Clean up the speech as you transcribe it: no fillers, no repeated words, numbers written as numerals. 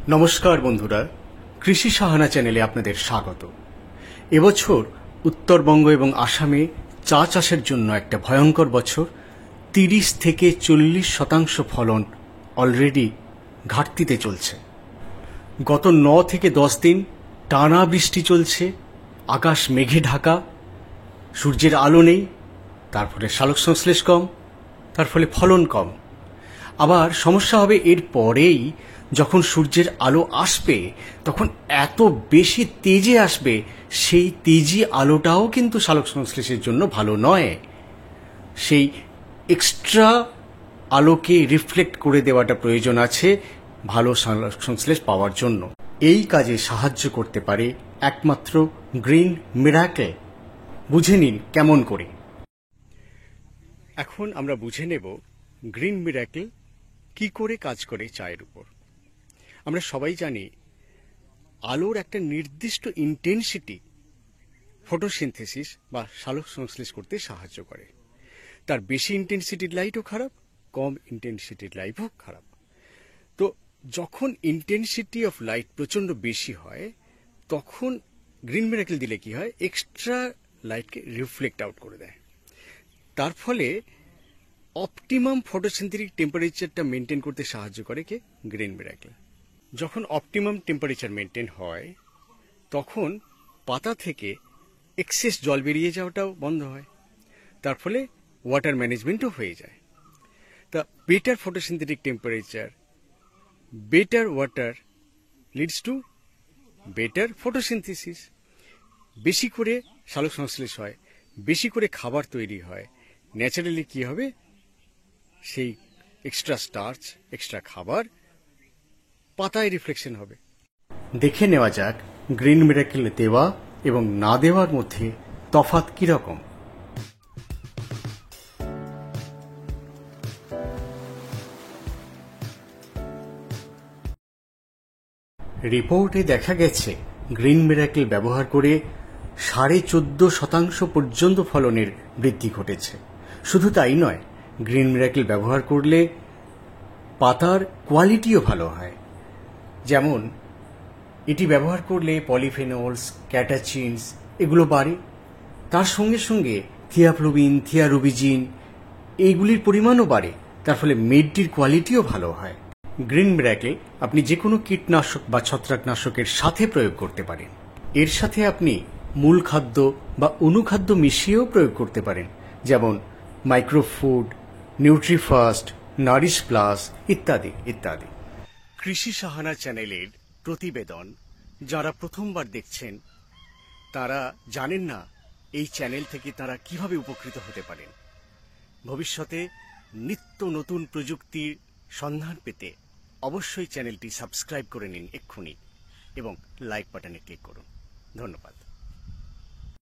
নমস্কার বন্ধুরা, কৃষি সাহানা চ্যানেলে আপনাদের স্বাগত। এবছর উত্তরবঙ্গ এবং আসামে চা চাষের জন্য একটা ভয়ঙ্কর বছর। 30 থেকে 40% ফলন অলরেডি ঘাটতিতে চলছে। গত 9 থেকে 10 দিন টানা বৃষ্টি চলছে, আকাশ মেঘে ঢাকা, সূর্যের আলো নেই, তার ফলে সালোকসংশ্লেষ কম, তার ফলে ফলন কম। আবার সমস্যা হবে এর পরেই, যখন সূর্যের আলো আসবে তখন এত বেশি তেজে আসবে, সেই তেজি আলোটাও কিন্তু সালোকসংশ্লেষের জন্য ভালো নয়। সেই এক্সট্রা আলোকে রিফ্লেক্ট করে দেওয়াটা প্রয়োজন আছে ভালো সালোকসংশ্লেষ পাওয়ার জন্য। এই কাজে সাহায্য করতে পারে একমাত্র গ্রিন মিরাকেল। বুঝে নিন কেমন করে। এখন আমরা বুঝে নেব গ্রিন মিরাকেল কি করে কাজ করে চায়ের উপর। আমরা সবাই জানি আলোর একটা নির্দিষ্ট ইন্টেন্সিটি ফটোসিনথেসিস বা সালোকসংশ্লেষ করতে সাহায্য করে। তার বেশি ইন্টেন্সিটির লাইটও খারাপ, কম ইন্টেন্সিটির লাইটও খারাপ। তো যখন ইন্টেন্সিটি অফ লাইট প্রচণ্ড বেশি হয় তখন গ্রিন মিরাকেল দিলে কি হয়, এক্সট্রা লাইটকে রিফ্লেক্ট আউট করে দেয়। তার ফলে অপটিমাম ফটোসিনথেটিক টেম্পারেচারটা মেনটেন করতে সাহায্য করে কে? Green miracle. যখন অপটিমাম টেম্পারেচার মেনটেন হয় তখন পাতা থেকে এক্সেস জল বেরিয়ে যাওয়াটাও বন্ধ হয়, তার ফলে ওয়াটার ম্যানেজমেন্টও হয়ে যায়। তা better photosynthetic temperature, better water leads to better photosynthesis. বেশি করে সালোকসংশ্লেষ হয়, বেশি করে খাবার তৈরি হয়, ন্যাচারালি কি হবে, সেই এক্সট্রা স্টার্চ, এক্সট্রা খাবার পাতায় রিফ্লেকশন হবে। দেখে নেওয়া যাক গ্রিন মিরাকেল দেওয়া এবং না দেওয়ার মধ্যে তফাৎ কিরকম। রিপোর্টে দেখা গেছে গ্রিন মিরাকেল ব্যবহার করে 14.5% পর্যন্ত ফলনের বৃদ্ধি ঘটেছে। শুধু তাই নয়, গ্রিন মিরাকেল ব্যবহার করলে পাতার কোয়ালিটিও ভালো হয়। যেমন এটি ব্যবহার করলে পলিফেনলস, ক্যাটাচিনস এগুলো বাড়ে। তার সঙ্গে সঙ্গে থিয়াফ্লুভিন, থিয়ারুবিজিন এইগুলির পরিমাণও বাড়ে। তার ফলে মেডটির কোয়ালিটিও ভালো হয়। গ্রিন মিরাকেল আপনি যে কোনো কীটনাশক বা ছত্রাকনাশকের সাথে প্রয়োগ করতে পারেন। এর সাথে আপনি মূল খাদ্য বা অনুখাদ্য মিশিয়েও প্রয়োগ করতে পারেন, যেমন মাইক্রোফুড, নিউট্রিফাস্ট, নারিশ প্লাস ইত্যাদি ইত্যাদি। কৃষি সাহানা চ্যানেলের প্রতিবেদন যারা প্রথমবার দেখছেন তারা জানেন না এই চ্যানেল থেকে তারা কিভাবে উপকৃত হতে পারেন। ভবিষ্যতে নিত্য নতুন প্রযুক্তির সন্ধান পেতে অবশ্যই চ্যানেলটি সাবস্ক্রাইব করে নিন এক্ষুনি এবং লাইক বাটনে ক্লিক করুন। ধন্যবাদ।